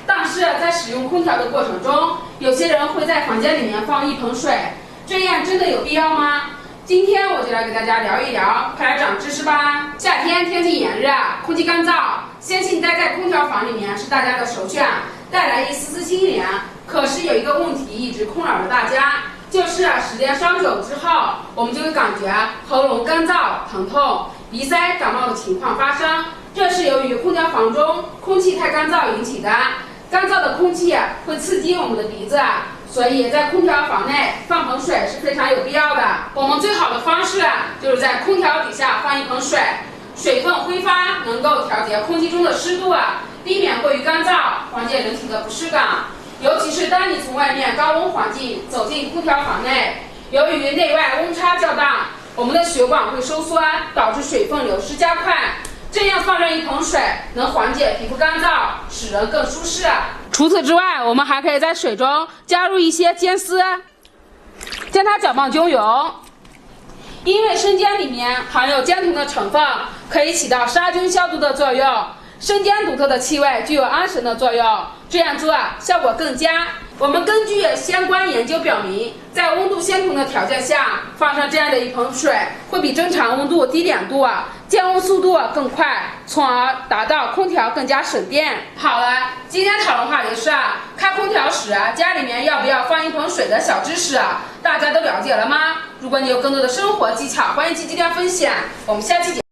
但是在使用空调的过程中，有些人会在房间里面放一盆水，这样真的有必要吗？今天我就来给大家聊一聊，快来长知识吧！夏天天气炎热，空气干燥，相信待在空调房里面是大家的首选，带来一丝丝清凉。可是有一个问题一直困扰着大家，就是时间稍久之后，我们就会感觉喉咙干燥、疼痛、鼻塞、感冒的情况发生。这是由于空调房中空气太干燥引起的。干燥的空气会刺激我们的鼻子，所以在空调房内放盆水是非常有必要的。我们最好的方式就是在空调底下放一盆水，水分挥发能够调节空气中的湿度，避免过于干燥，缓解人体的不适感。尤其是当你从外面高温环境走进空调房内，由于内外温差较大，我们的血管会收缩，导致水分流失加快。这样放上一盆水，能缓解皮肤干燥，使人更舒适。除此之外，我们还可以在水中加入一些尖丝，将它搅拌均匀。因为生姜里面含有姜酮的成分，可以起到杀菌消毒的作用。生姜独特的气味具有安神的作用，这样做效果更佳。我们根据相关研究表明，在温度相同的条件下，放上这样的一盆水，会比正常温度低2度，降温速度更快，从而达到空调更加省电。好了，今天讨论话题是开空调时家里面要不要放一盆水的小知识，大家都了解了吗？如果你有更多的生活技巧，欢迎积极分享。我们下期见。